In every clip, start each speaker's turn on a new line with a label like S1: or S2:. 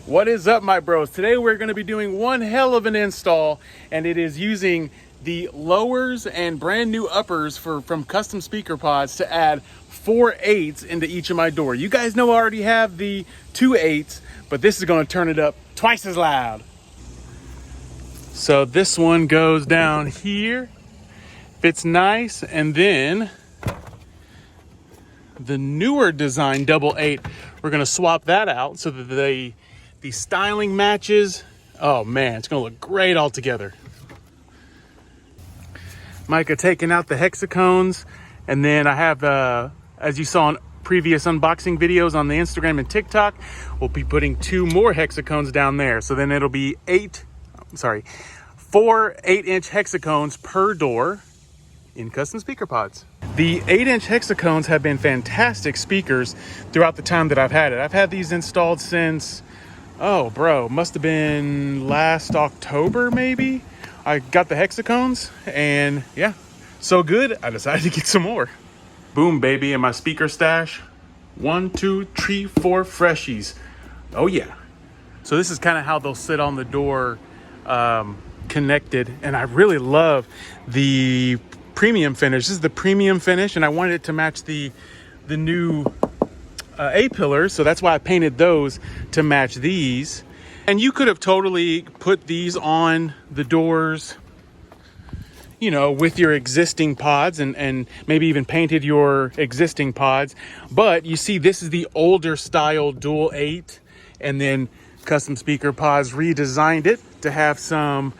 S1: What is up, my bros? Today we're going to be doing one hell of an install, and it is using the lowers and brand new uppers from Custom Speaker Pods to add 4 8s into each of my door. You guys know I already have the 2 8s, but this is going to turn it up twice as loud. So this one goes down here, fits nice, and then the newer design double 8, we're going to swap that out so that the styling matches. Oh man, it's gonna look great all together. Micah taking out the hexacones, and then I have, as you saw in previous unboxing videos on the Instagram and TikTok, we'll be putting 2 more hexacones down there. So then it'll be 4 8-inch hexacones per door in Custom Speaker Pods. The 8-inch hexacones have been fantastic speakers throughout the time that I've had it. I've had these installed since, oh, bro, must have been last October, maybe. I got the hexacones, and yeah, so good, I decided to get some more. Boom, baby, in my speaker stash. 1, 2, 3, 4 freshies. Oh, yeah. So this is kind of how they'll sit on the door, connected, and I really love the premium finish. This is the premium finish, and I wanted it to match the new A-pillars, so that's why I painted those to match these. And you could have totally put these on the doors, you know, with your existing pods, and maybe even painted your existing pods. But you see, this is the older style dual 8, and then Custom Speaker Pods redesigned it to have some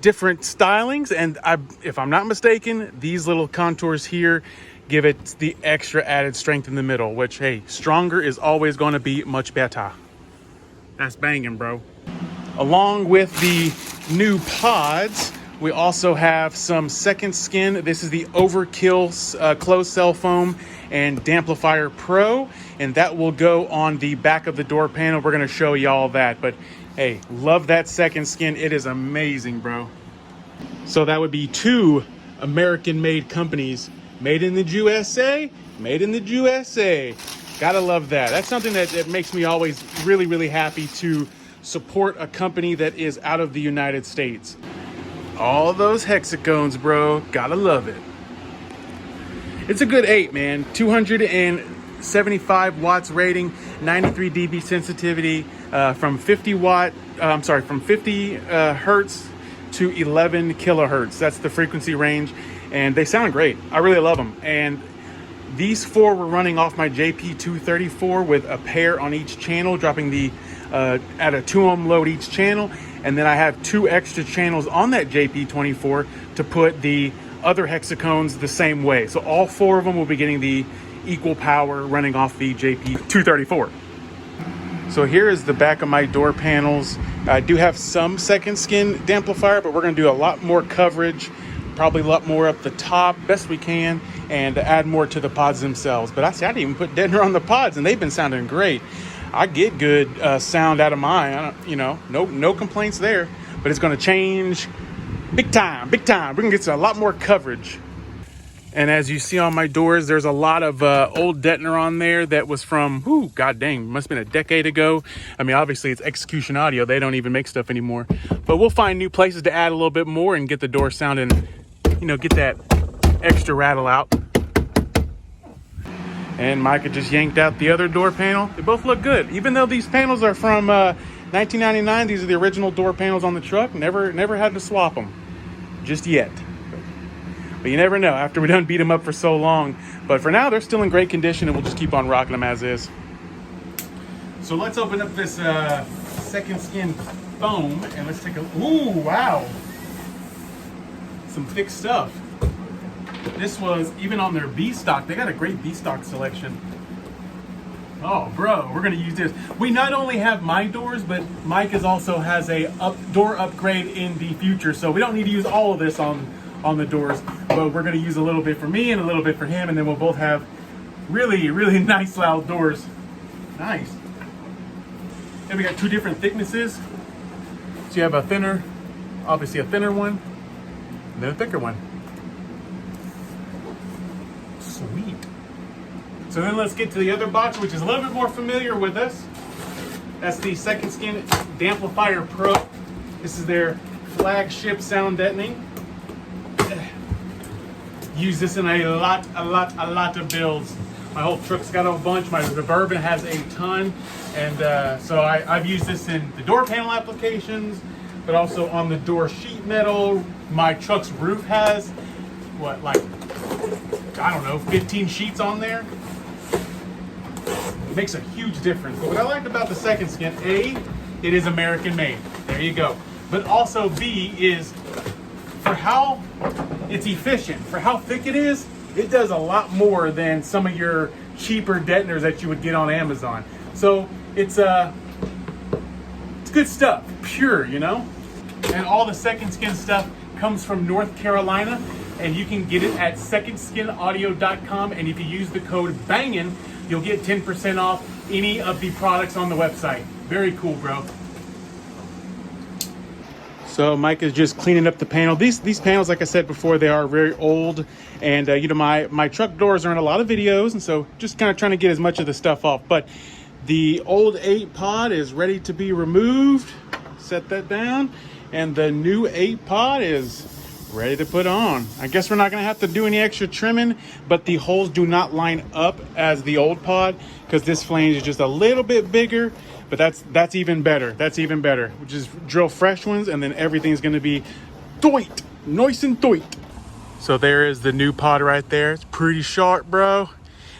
S1: different stylings. And if I'm not mistaken, these little contours here give it the extra added strength in the middle, which, hey, stronger is always going to be much better. That's banging, bro. Along with the new pods, we also have some second skin. This is the Overkill closed cell foam and Damplifier Pro, and that will go on the back of the door panel. We're going to show y'all that, but hey, love that second skin. It is amazing, bro. So that would be 2 American-made companies. Made in the USA, made in the USA. Gotta love that. That's something that makes me always really, really happy to support a company that is out of the United States. All those hexacones, bro. Gotta love it. It's a good 8, man. 275 watts rating, 93 dB sensitivity, from 50 hertz to 11 kilohertz. That's the frequency range. And they sound great. I really love them. And these 4 were running off my JP234 with a pair on each channel, dropping the at a 2 ohm load each channel. And then I have 2 extra channels on that JP24 to put the other hexacones the same way. So all 4 of them will be getting the equal power running off the JP234. So here is the back of my door panels. I do have some second skin Damplifier, but we're gonna do a lot more coverage, probably a lot more up the top, best we can, and add more to the pods themselves. But I didn't even put deadener on the pods, and they've been sounding great. I get good sound out of mine. No complaints there. But it's going to change big time, big time. We're going to get a lot more coverage. And as you see on my doors, there's a lot of old deadener on there that was from, god dang, must have been a decade ago. I mean, obviously it's Execution Audio. They don't even make stuff anymore. But we'll find new places to add a little bit more and get the door sounding, get that extra rattle out. And Micah just yanked out the other door panel. They both look good. Even though these panels are from 1999, these are the original door panels on the truck. Never had to swap them just yet. But you never know after we done beat them up for so long. But for now, they're still in great condition, and we'll just keep on rocking them as is. So let's open up this second skin foam, and let's take a, ooh, wow. Some thick stuff. This was even on their B stock. They got a great B stock selection. Oh, bro, we're gonna use this. We not only have my doors, but Micah's also has a door upgrade in the future. So we don't need to use all of this on the doors, but we're gonna use a little bit for me and a little bit for him, and then we'll both have really, really nice loud doors. Nice. And we got 2 different thicknesses. So you have a thinner, obviously a thinner one, and then a thicker one. Sweet. So then let's get to the other box, which is a little bit more familiar with us. That's the Second Skin Damplifier Pro. This is their flagship sound deadening. Use this in a lot of builds. My whole truck's got a bunch. My Suburban has a ton. And so I've used this in the door panel applications, but also on the door sheet metal. My truck's roof has, what, like, I don't know, 15 sheets on there. It makes a huge difference. But what I like about the Second Skin, A, it is American made. There you go. But also B is, for how it's efficient, for how thick it is, it does a lot more than some of your cheaper deadeners that you would get on Amazon. So it's good stuff, pure, you know? And all the Second Skin stuff comes from North Carolina, and you can get it at secondskинaudio.com. And if you use the code BANGIN, you'll get 10% off any of the products on the website. Very cool, bro. So Mike is just cleaning up the panel. These panels, like I said before, they are very old, and you know, my truck doors are in a lot of videos, and so just kind of trying to get as much of the stuff off. But the old 8 pod is ready to be removed. Set that down, and the new 8 pod is ready to put on. I guess we're not gonna have to do any extra trimming, but the holes do not line up as the old pod because this flange is just a little bit bigger. But that's even better. That's even better. We just drill fresh ones, and then everything's gonna be tight, nice and tight. So there is the new pod right there. It's pretty sharp, bro.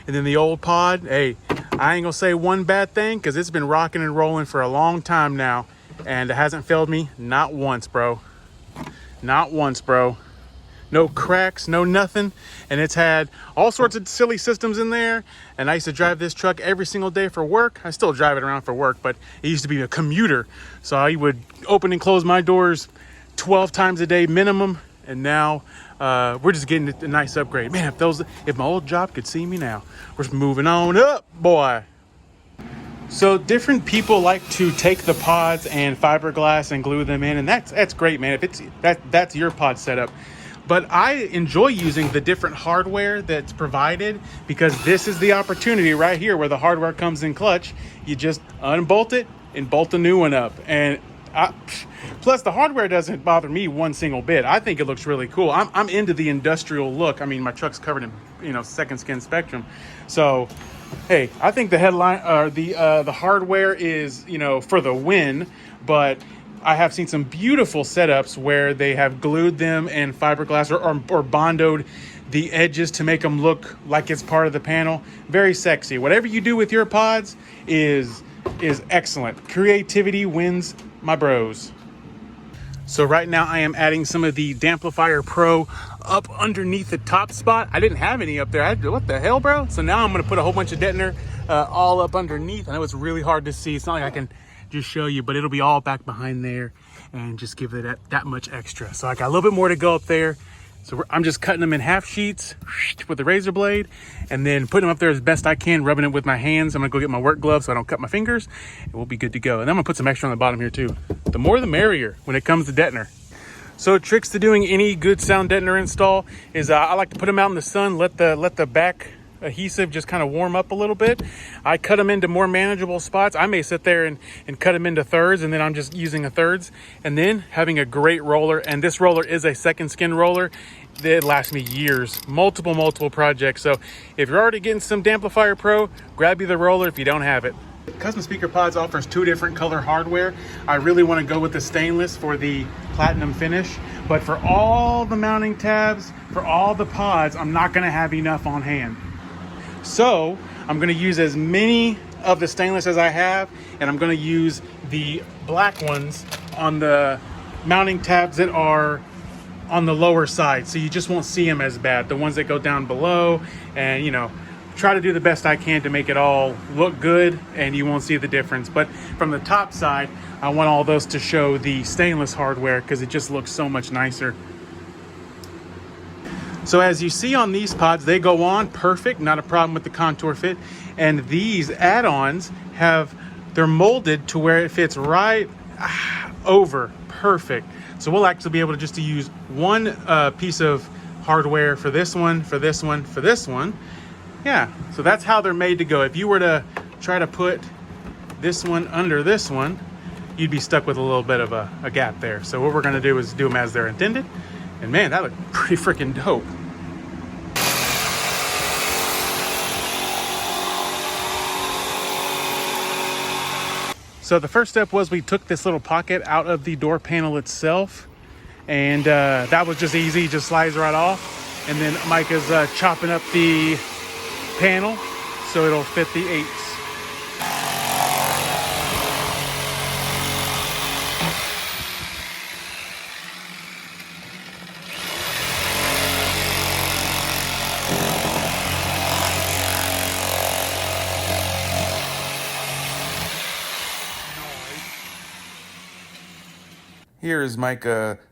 S1: And then the old pod, hey, I ain't gonna say one bad thing because it's been rocking and rolling for a long time now, and it hasn't failed me not once, bro. Not once, bro. No cracks, no nothing. And it's had all sorts of silly systems in there. And I used to drive this truck every single day for work. I still drive it around for work, but it used to be a commuter. So I would open and close my doors 12 times a day minimum. And now we're just getting a nice upgrade. Man, if my old job could see me now. We're just moving on up, boy. So different people like to take the pods and fiberglass and glue them in, and that's great, man. If that's your pod setup. But I enjoy using the different hardware that's provided because this is the opportunity right here where the hardware comes in clutch. You just unbolt it and bolt a new one up. And plus the hardware doesn't bother me one single bit. I think it looks really cool. I'm into the industrial look. I mean, my truck's covered in, you know, Second Skin Spectrum. So, hey, I think the headline or the hardware is, you know, for the win, but I have seen some beautiful setups where they have glued them in fiberglass or bondoed the edges to make them look like it's part of the panel. Very sexy. Whatever you do with your pods is excellent. Creativity wins, my bros. So right now I am adding some of the Damplifier Pro up underneath the top spot. I didn't have any up there. What the hell, bro? So now I'm gonna put a whole bunch of deadener all up underneath. I know it's really hard to see. It's not like I can just show you, but it'll be all back behind there and just give it that much extra. So I got a little bit more to go up there. So I'm just cutting them in half sheets with the razor blade and then putting them up there as best I can, rubbing it with my hands. I'm gonna go get my work gloves so I don't cut my fingers, and we'll be good to go. And then I'm gonna put some extra on the bottom here too. The more the merrier when it comes to deadener. So tricks to doing any good sound deadener install is I like to put them out in the sun, let the back adhesive just kind of warm up a little bit. I cut them into more manageable spots. I may sit there and cut them into thirds, and then I'm just using a thirds, and then having a great roller. And this roller is a Second Skin roller. It lasts me years, multiple projects. So if you're already getting some Damplifier Pro, grab you the roller if you don't have it. Custom Speaker Pods offers 2 different color hardware. I really want to go with the stainless for the platinum finish, but for all the mounting tabs, for all the pods, I'm not going to have enough on hand. So I'm going to use as many of the stainless as I have, and I'm going to use the black ones on the mounting tabs that are on the lower side, so you just won't see them as bad. The ones that go down below, and you know, try to do the best I can to make it all look good, and you won't see the difference. But from the top side, I want all those to show the stainless hardware because it just looks so much nicer. So as you see on these pods, they go on perfect, not a problem with the contour fit. And these add-ons they're molded to where it fits right over perfect. So we'll actually be able to use one piece of hardware for this one, for this one, for this one. Yeah, so that's how they're made to go. If you were to try to put this one under this one, you'd be stuck with a little bit of a gap there. So what we're gonna do is do them as they're intended. And man, that looked pretty freaking dope. So the first step was we took this little pocket out of the door panel itself. And that was just easy, just slides right off. And then Mike is chopping up the panel so it'll fit the 8s. Here is Mike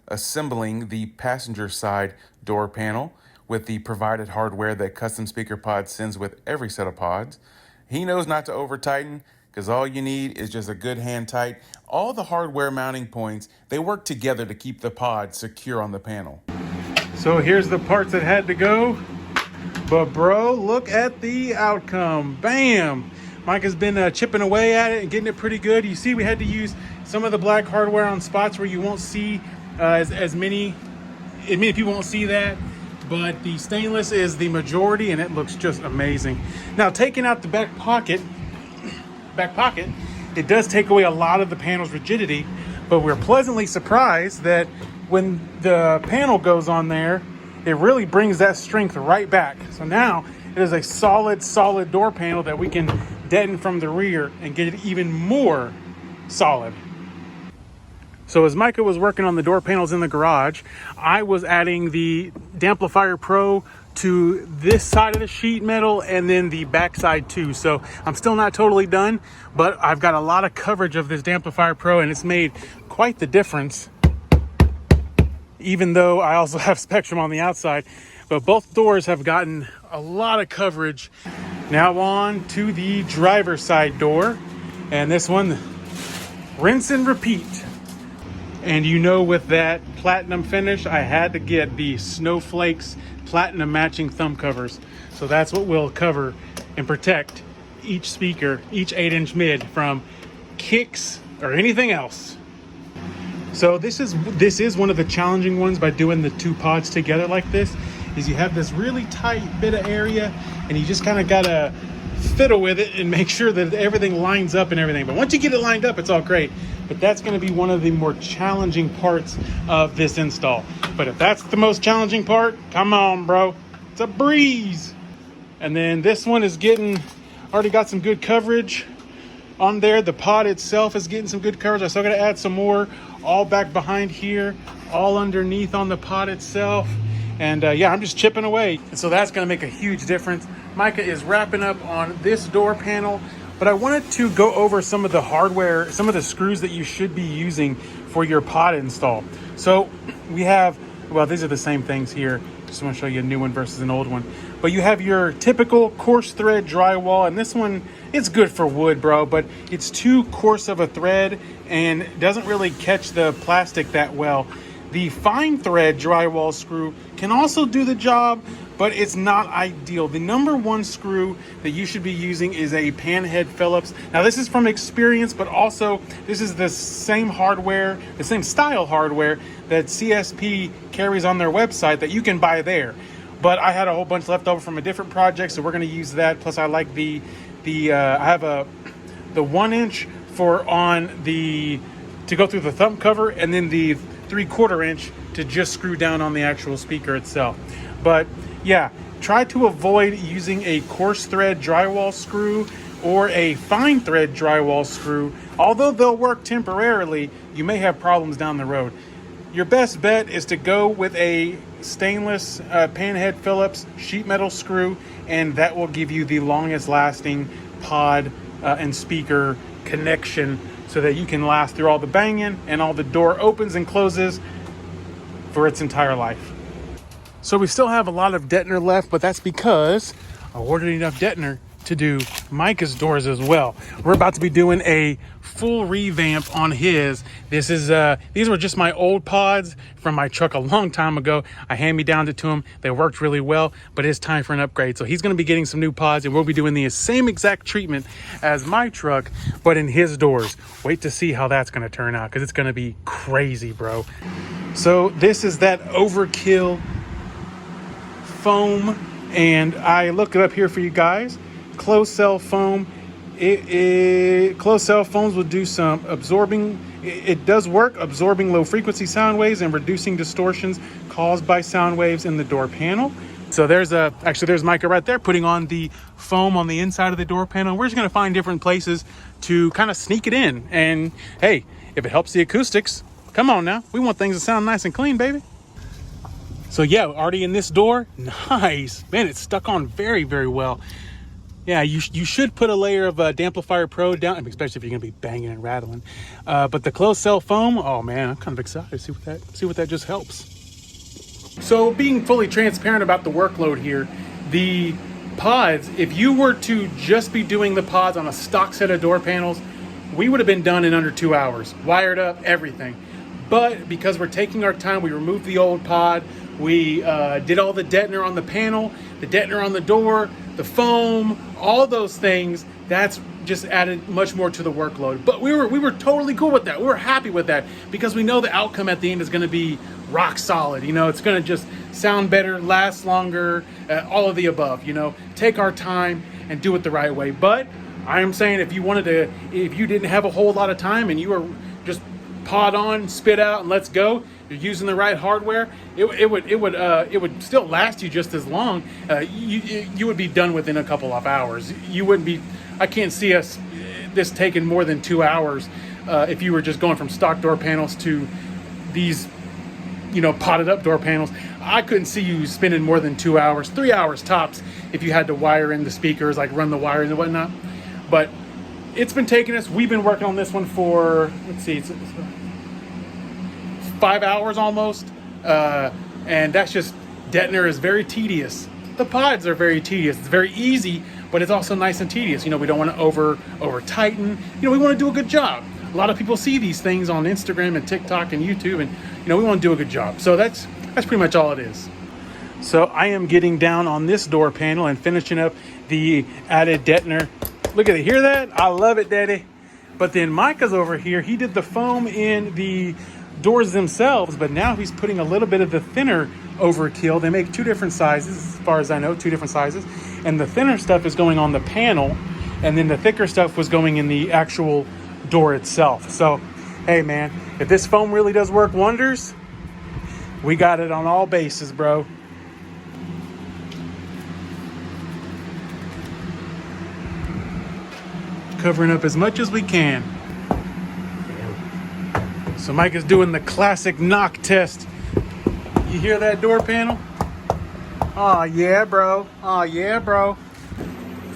S1: assembling the passenger side door panel with the provided hardware that Custom Speaker Pod sends with every set of pods. He knows not to over tighten because all you need is just a good hand tight. All the hardware mounting points, they work together to keep the pod secure on the panel. So here's the parts that had to go. But bro, look at the outcome. Bam! Mike has been chipping away at it and getting it pretty good. You see we had to use some of the black hardware on spots where you won't see as many people won't see that, but the stainless is the majority and it looks just amazing. Now taking out the back pocket, it does take away a lot of the panel's rigidity, but we're pleasantly surprised that when the panel goes on there, it really brings that strength right back. So now it is a solid door panel that we can deaden from the rear and get it even more solid. So as Micah was working on the door panels in the garage, I was adding the Damplifier Pro to this side of the sheet metal and then the back side too. So I'm still not totally done, but I've got a lot of coverage of this Damplifier Pro and it's made quite the difference, even though I also have Spectrum on the outside. But both doors have gotten a lot of coverage. Now on to the driver's side door, and this one, rinse and repeat. And you know, with that platinum finish, I had to get the Snowflakes platinum matching thumb covers. So that's what will cover and protect each speaker, each 8-inch mid from kicks or anything else. So this is one of the challenging ones by doing the two pods together like this, is you have this really tight bit of area and you just kind of gotta fiddle with it and make sure that everything lines up and everything. But once you get it lined up, it's all great. But that's going to be one of the more challenging parts of this install. But if that's the most challenging part, come on, bro. It's a breeze. And then this one is already got some good coverage on there. The pod itself is getting some good coverage. I still got to add some more, all back behind here, all underneath on the pod itself. And yeah, I'm just chipping away. And so that's going to make a huge difference. Micah is wrapping up on this door panel, but I wanted to go over some of the hardware, some of the screws that you should be using for your pod install. So we have, well, these are the same things here. Just want to show you a new one versus an old one. But you have your typical coarse thread drywall, and this one, it's good for wood, bro, but it's too coarse of a thread and doesn't really catch the plastic that well. The fine thread drywall screw can also do the job, but it's not ideal. The number one screw that you should be using is a panhead Phillips. Now this is from experience, but also this is the same hardware, the same style hardware that CSP carries on their website that you can buy there. But I had a whole bunch left over from a different project, so we're gonna use that. Plus I like I have the 1-inch to go through the thumb cover, and then the 3/4 inch to just screw down on the actual speaker itself. But yeah, try to avoid using a coarse thread drywall screw or a fine thread drywall screw. Although they'll work temporarily, you may have problems down the road. Your best bet is to go with a stainless panhead Phillips sheet metal screw, and that will give you the longest lasting pod and speaker connection, so that you can last through all the banging and all the door opens and closes for its entire life. So we still have a lot of deadener left, but that's because I ordered enough deadener to do Micah's doors as well. We're about to be doing a full revamp on his. These were just my old pods from my truck a long time ago. I hand-me-downed it to him. They worked really well, but it's time for an upgrade. So he's going to be getting some new pods, and we'll be doing the same exact treatment as my truck, but in his doors. Wait to see how that's going to turn out, because it's going to be crazy, bro. So this is that overkill foam, and I looked it up here for you guys. Closed cell foam. Closed cell foams will do some absorbing. It does work absorbing low frequency sound waves and reducing distortions caused by sound waves in the door panel. So there's Micah right there putting on the foam on the inside of the door panel. We're just going to find different places to kind of sneak it in. And hey, if it helps the acoustics, come on now. We want things to sound nice and clean, baby. So yeah, already in this door. Nice. Man, it's stuck on very, very well. Yeah, you should put a layer of Damplifier Pro down, especially if you're going to be banging and rattling. But the closed cell foam, oh man, I'm kind of excited to see what that just helps. So being fully transparent about the workload here, the pods, if you were to just be doing the pods on a stock set of door panels, we would have been done in under 2 hours, wired up, everything. But because we're taking our time, we removed the old pod, we did all the deadener on the panel, the deadener on the door, the foam, all those things. That's just added much more to the workload. But we were totally cool with that. We were happy with that because we know the outcome at the end is going to be rock solid. You know, it's going to just sound better, last longer, all of the above. You know, take our time and do it the right way. But I am saying if you didn't have a whole lot of time and you were just pod on, spit out, and let's go, you're using the right hardware, it would still last you just as long. You would be done within a couple of hours. You wouldn't be. I can't see this taking more than 2 hours if you were just going from stock door panels to these, potted up door panels. I couldn't see you spending more than 2 hours, 3 hours tops if you had to wire in the speakers, like run the wires and whatnot. But it's been taking us. We've been working on this one for, let's see, it's 5 hours almost, and that's just, deadener is very tedious. The pods are very tedious. It's very easy, but it's also nice and tedious. We don't want to over tighten. We want to do a good job. A lot of people see these things on Instagram and TikTok and YouTube, and we want to do a good job. So that's pretty much all it is. So I am getting down on this door panel and finishing up the added deadener. Look at it, hear that? I love it, Daddy. But then Micah's over here. He did the foam in the doors themselves, but now he's putting a little bit of the thinner overkill. They make two different sizes, as far as I know, two different sizes. And the thinner stuff is going on the panel, and then the thicker stuff was going in the actual door itself. So, hey man, if this foam really does work wonders, we got it on all bases, bro. Covering up as much as we can. So Mike is doing the classic knock test. You hear that door panel? Oh yeah, bro. Oh yeah, bro.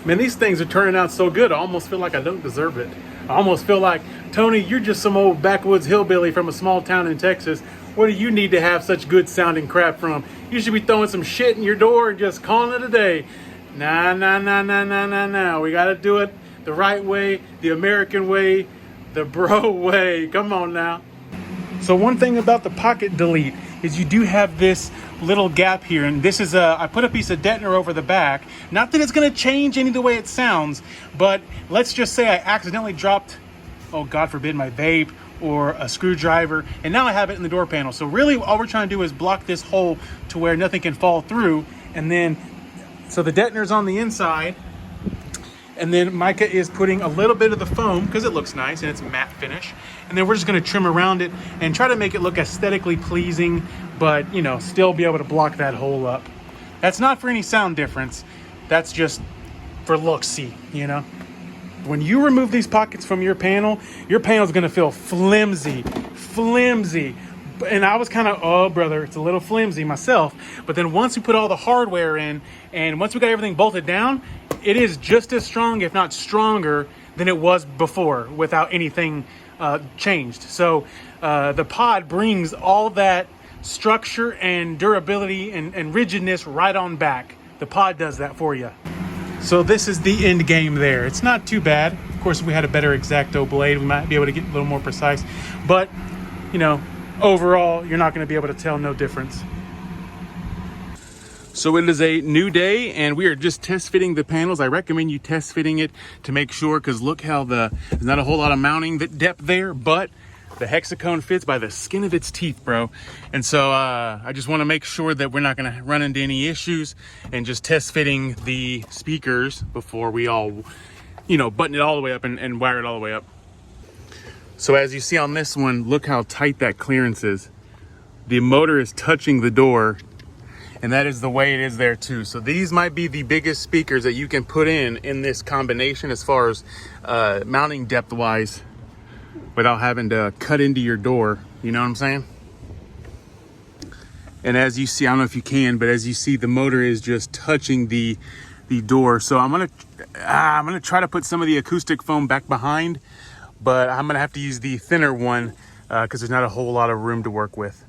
S1: Man, these things are turning out so good. I almost feel like I don't deserve it. I almost feel like, Tony, you're just some old backwoods hillbilly from a small town in Texas. What do you need to have such good sounding crap from? You should be throwing some shit in your door and just calling it a day. Nah. We got to do it the right way, the American way, the bro way. Come on now. So one thing about the pocket delete is you do have this little gap here, and this is I put a piece of deadener over the back. Not that it's going to change any of the way it sounds, but let's just say I accidentally dropped, oh God forbid, my vape or a screwdriver, and now I have it in the door panel. So really all we're trying to do is block this hole to where nothing can fall through, and then so the deadener's on the inside. And then Micah is putting a little bit of the foam because it looks nice and it's matte finish. And then we're just going to trim around it and try to make it look aesthetically pleasing, but still be able to block that hole up. That's not for any sound difference. That's just for look-see, When you remove these pockets from your panel's going to feel flimsy. And I was kind of, oh brother, it's a little flimsy myself. But then once we put all the hardware in and once we got everything bolted down, it is just as strong, if not stronger, than it was before without anything changed. So the pod brings all that structure and durability and rigidness right on back. The pod does that for you. So this is the end game there. It's not too bad. Of course, if we had a better X-Acto blade, we might be able to get a little more precise. But, you know, overall, you're not going to be able to tell no difference. So it is a new day and we are just test fitting the panels. I recommend you test fitting it to make sure, because look how there's not a whole lot of mounting depth there, but the hexacone fits by the skin of its teeth, bro. And so I just want to make sure that we're not going to run into any issues, and just test fitting the speakers before we all, you know, button it all the way up and wire it all the way up. So as you see on this one, look how tight that clearance is. The motor is touching the door, and that is the way it is there too. So these might be the biggest speakers that you can put in this combination as far as mounting depth wise, without having to cut into your door. You know what I'm saying? And as you see, I don't know if you can, but as you see, the motor is just touching the door. So I'm gonna try to put some of the acoustic foam back behind, but I'm gonna have to use the thinner one because there's not a whole lot of room to work with.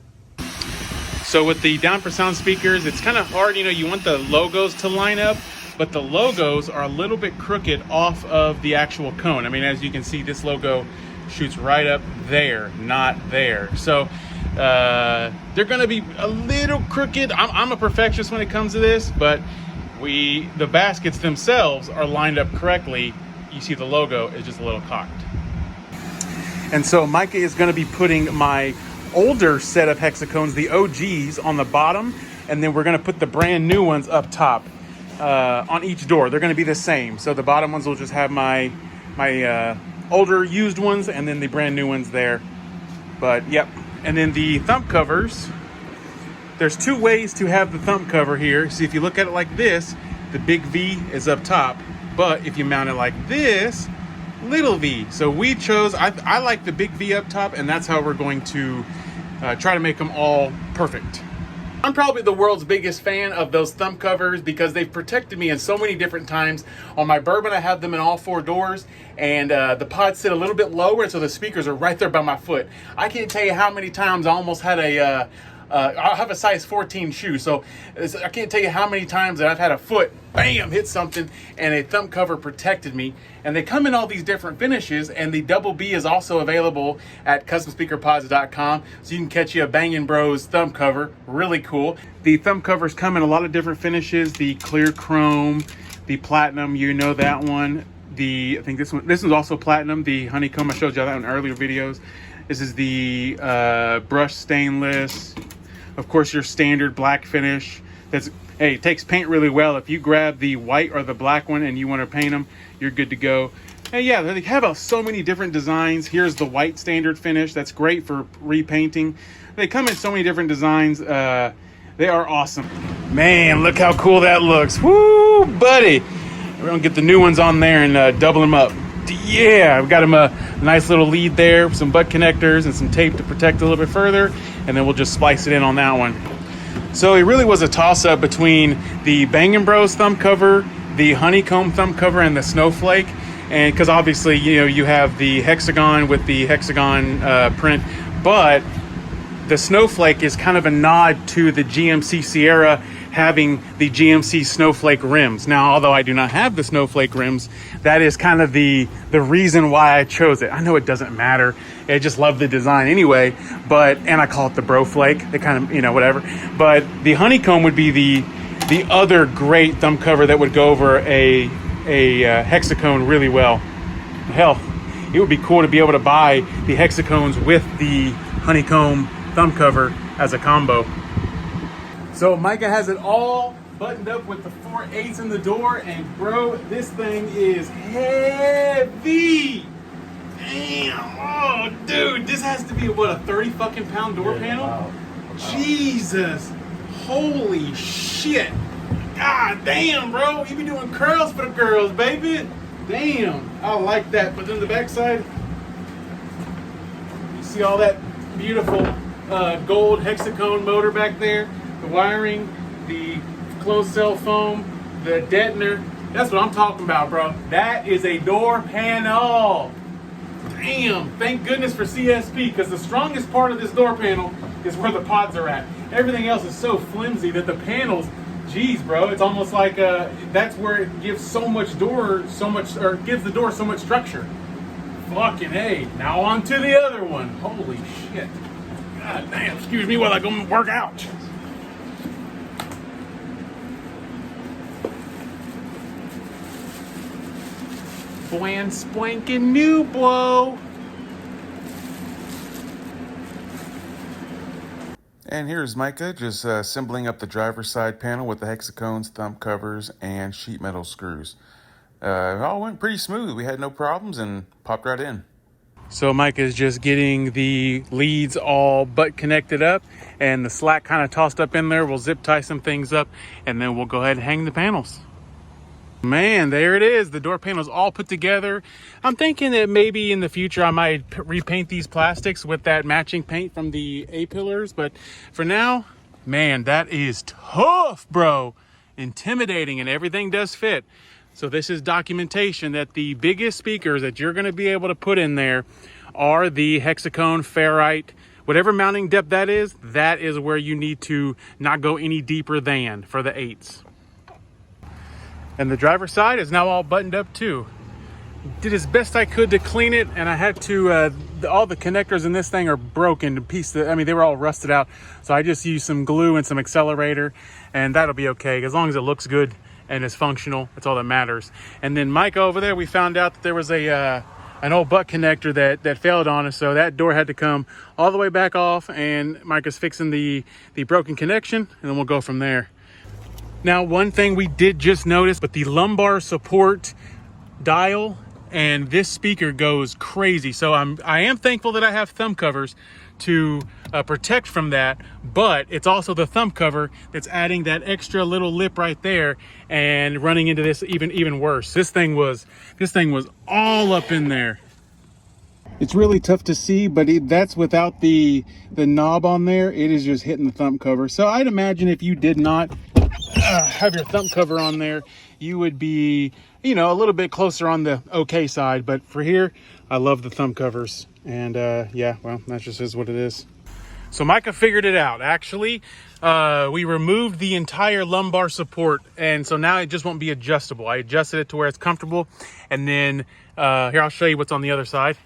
S1: So with the Down for Sound speakers, it's kind of hard, you know, you want the logos to line up, but the logos are a little bit crooked off of the actual cone. I mean, as you can see, this logo shoots right up there, not there. So they're gonna be a little crooked. I'm a perfectionist when it comes to this, but the baskets themselves are lined up correctly. You see the logo is just a little cocked. And so Micah is gonna be putting my older set of hexacones, the OGs, on the bottom, and then we're going to put the brand new ones up top on each door. They're going to be the same, so the bottom ones will just have my older used ones, and then the brand new ones there. But yep. And then the thumb covers, there's two ways to have the thumb cover here. See, if you look at it like this, the big V is up top, but if you mount it like this, little V. So we chose, I like the big V up top, and that's how we're going to try to make them all perfect. I'm probably the world's biggest fan of those thumb covers because they've protected me in so many different times. On my Bourbon, I have them in all four doors, and the pods sit a little bit lower, and so the speakers are right there by my foot. I can't tell you how many times I almost had I have a size 14 shoe, so I can't tell you how many times that I've had a foot, bam, hit something, and a thumb cover protected me. And they come in all these different finishes, and the Double B is also available at customspeakerpods.com, so you can catch you a Bangin' Bros thumb cover. Really cool. The thumb covers come in a lot of different finishes: the clear chrome, the platinum, you know that one. I think this one's also platinum. The honeycomb, I showed you that in earlier videos. This is the brushed stainless. Of course, your standard black finish. Hey, it takes paint really well. If you grab the white or the black one and you want to paint them, you're good to go. Hey, yeah, they have so many different designs. Here's the white standard finish. That's great for repainting. They come in so many different designs. They are awesome. Man, look how cool that looks. Woo, buddy. We're gonna get the new ones on there and double them up. Yeah, I've got them a nice little lead there, some butt connectors and some tape to protect a little bit further, and then we'll just splice it in on that one. So it really was a toss-up between the Bangin' Bros thumb cover, the honeycomb thumb cover, and the snowflake. And because obviously, you know, you have the hexagon with the hexagon print, but the snowflake is kind of a nod to the GMC Sierra having the GMC snowflake rims. Now, although I do not have the snowflake rims, that is kind of the reason why I chose it. I know it doesn't matter. I just love the design anyway, and I call it the bro flake. They kind of, you know, whatever. But the honeycomb would be the other great thumb cover that would go over a hexacone really well. Hell, it would be cool to be able to buy the hexacones with the honeycomb thumb cover as a combo. So Micah has it all buttoned up with the 4/8 in the door, and bro, this thing is heavy. Damn, oh dude, this has to be what, a 30 fucking pound door panel? Wow. Jesus, holy shit. God damn, bro, you be doing curls for the girls, baby. Damn, I like that. But then the backside, you see all that beautiful gold hexacone motor back there, the wiring, the closed cell foam, the deadener. That's what I'm talking about, bro. That is a door panel. Damn, thank goodness for CSP, because the strongest part of this door panel is where the pods are at. Everything else is so flimsy that the panels Geez, bro, it's almost like that's where it gives gives the door so much structure. Fucking A. Now on to the other one. Holy shit. God damn, excuse me while I go work out. Brand spanking new, blow. And here's Micah just assembling up the driver's side panel with the hexacones, thumb covers, and sheet metal screws. It all went pretty smooth. We had no problems and popped right in. So Micah is just getting the leads all butt connected up and the slack kind of tossed up in there. We'll zip tie some things up and then we'll go ahead and hang the panels. Man, there it is. The door panel's all put together. I'm thinking that maybe in the future I might repaint these plastics with that matching paint from the A-pillars. But for now, man, that is tough, bro. Intimidating, and everything does fit. So this is documentation that the biggest speakers that you're going to be able to put in there are the hexacone ferrite. Whatever mounting depth that is where you need to not go any deeper than for the 8s. And the driver's side is now all buttoned up too. Did as best I could to clean it, and I had to, all the connectors in this thing are broken to pieces. I mean, they were all rusted out. So I just used some glue and some accelerator, and that'll be okay. As long as it looks good and is functional, that's all that matters. And then Micah over there, we found out that there was an old butt connector that failed on us. So that door had to come all the way back off, and Micah's fixing the broken connection, and then we'll go from there. Now, one thing we did just notice, but the lumbar support dial and this speaker goes crazy. So I am thankful that I have thumb covers to protect from that, but it's also the thumb cover that's adding that extra little lip right there and running into this even worse. This thing was all up in there. It's really tough to see, but that's without the knob on there. It is just hitting the thumb cover. So I'd imagine if you did not have your thumb cover on there, you would be, a little bit closer on the okay side. But for here, I love the thumb covers. And yeah, well, that just is what it is. So Micah figured it out. Actually, we removed the entire lumbar support, and so now it just won't be adjustable. I adjusted it to where it's comfortable. And then here, I'll show you what's on the other side.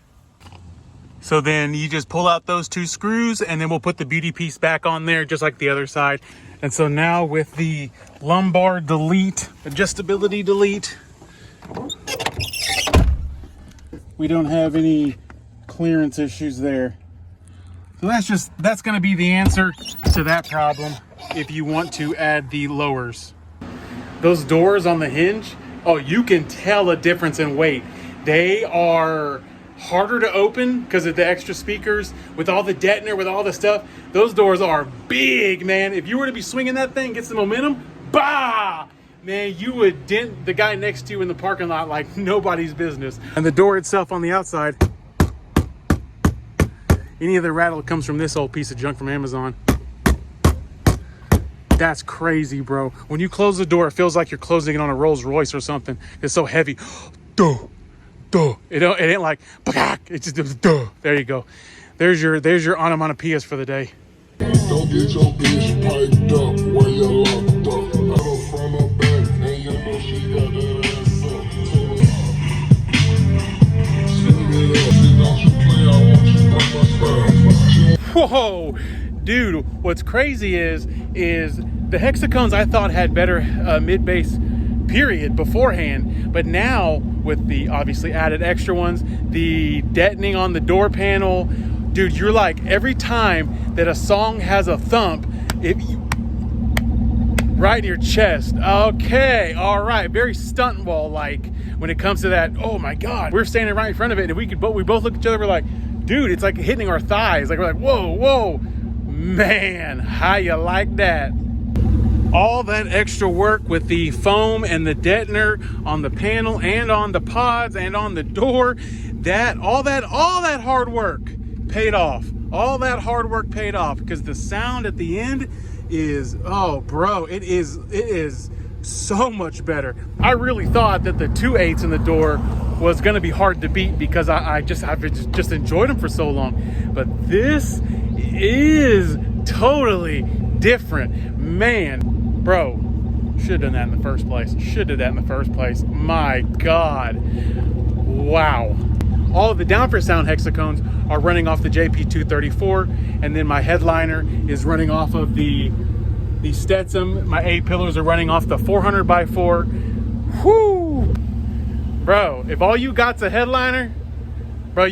S1: So then you just pull out those 2 screws, and then we'll put the beauty piece back on there just like the other side. And so now with the lumbar delete, adjustability delete, we don't have any clearance issues there. So that's going to be the answer to that problem if you want to add the lowers. Those doors on the hinge, oh, you can tell a difference in weight. They are harder to open because of the extra speakers with all the deadener, with all the stuff. Those doors are big, man. If you were to be swinging that thing, get some momentum, bah! Man, you would dent the guy next to you in the parking lot like nobody's business. And the door itself on the outside, any of the rattle comes from this old piece of junk from Amazon. That's crazy, bro. When you close the door, it feels like you're closing it on a Rolls Royce or something. It's so heavy. Duh. It ain't like, it's just, duh. There you go. There's your onomatopoeias for the day. Don't get your bitch piped up when you're locked up. I don't front or back, and you know she got that ass up. Whoa, dude, what's crazy is the hexacones I thought had better mid-bass period beforehand, but now with the obviously added extra ones, the deadening on the door panel, dude, you're like, every time that a song has a thump, right in your chest. Okay, all right, very stunt wall like when it comes to that. Oh my God, we're standing right in front of it, and we both look at each other, we're like, dude, it's like hitting our thighs. Like, we're like, whoa, man, how you like that? All that extra work with the foam and the deadener on the panel and on the pods and on the door, all that hard work paid off. All that hard work paid off because the sound at the end is, oh bro, it is so much better. I really thought that the 2/8 in the door was going to be hard to beat because I've just enjoyed them for so long. But this is totally different, man. Bro, Should have done that in the first place. Should have done that in the first place. My God. Wow. All of the downforce sound hexacones are running off the JP234, and then my headliner is running off of the Stetson. My A pillars are running off the 400x4. Whoo! Bro, if all you got's a headliner, bro,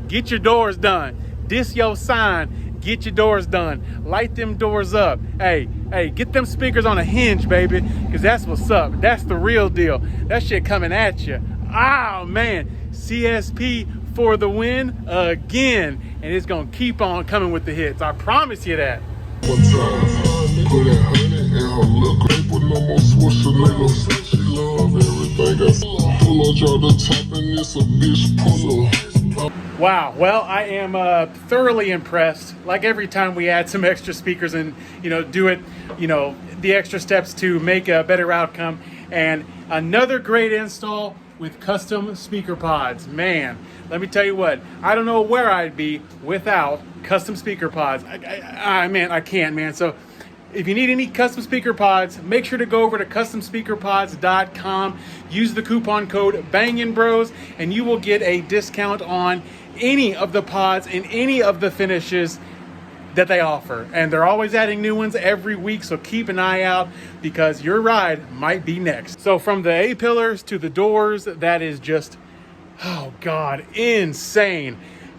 S1: get your doors done. This your sign. Get your doors done. Light them doors up. Hey, get them speakers on a hinge, baby, because that's what's up. That's the real deal. That shit coming at you. Oh, man. CSP for the win again. And it's going to keep on coming with the hits. I promise you that. Wow, well, I am thoroughly impressed. Like every time we add some extra speakers and, do it, the extra steps to make a better outcome. And another great install with custom speaker pods. Man, let me tell you what, I don't know where I'd be without custom speaker pods. I can't, man. So if you need any custom speaker pods, make sure to go over to customspeakerpods.com. Use the coupon code BANGINBROS, and you will get a discount on any of the pods and any of the finishes that they offer. And they're always adding new ones every week, so keep an eye out because your ride might be next. So from the A pillars to the doors, that is just, oh God, insane.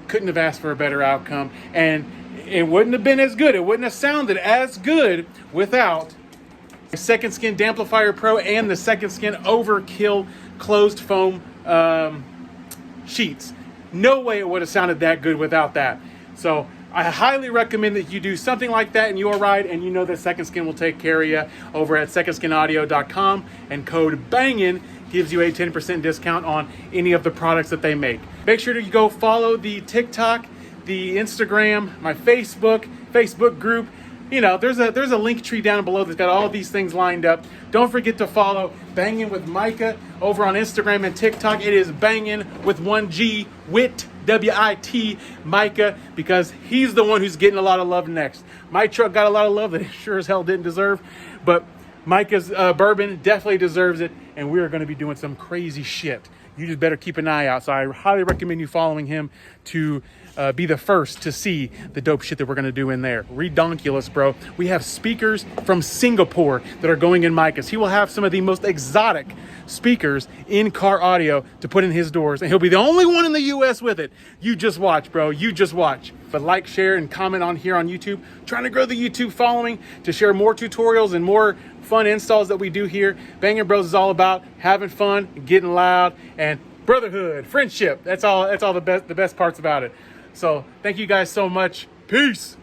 S1: Couldn't have asked for a better outcome. And it wouldn't have been as good. It wouldn't have sounded as good without the Second Skin Damplifier Pro and the Second Skin Overkill closed foam sheets. No way it would have sounded that good without that. So I highly recommend that you do something like that in your ride, and you know that Second Skin will take care of you over at secondskинaudio.com, and code BANGIN gives you a 10% discount on any of the products that they make. Make sure to go follow the TikTok, the Instagram, my Facebook group. There's a link tree down below that's got all these things lined up. Don't forget to follow Bangin' with Micah over on Instagram and TikTok. It is Bangin' with 1G, WIT, W-I-T, Micah, because he's the one who's getting a lot of love next. My truck got a lot of love that it sure as hell didn't deserve, but Micah's bourbon definitely deserves it, and we are going to be doing some crazy shit. You just better keep an eye out. So I highly recommend you following him to be the first to see the dope shit that we're going to do in there. Redonkulous, bro. We have speakers from Singapore that are going in Micah's. He will have some of the most exotic speakers in car audio to put in his doors, and he'll be the only one in the US with it. You just watch, bro. You just watch. But like, share, and comment on here on YouTube. Trying to grow the YouTube following to share more tutorials and more fun installs that we do here. Bangin' Bros is all about having fun, getting loud, and brotherhood, friendship. That's all the best parts about it. So thank you guys so much. Peace.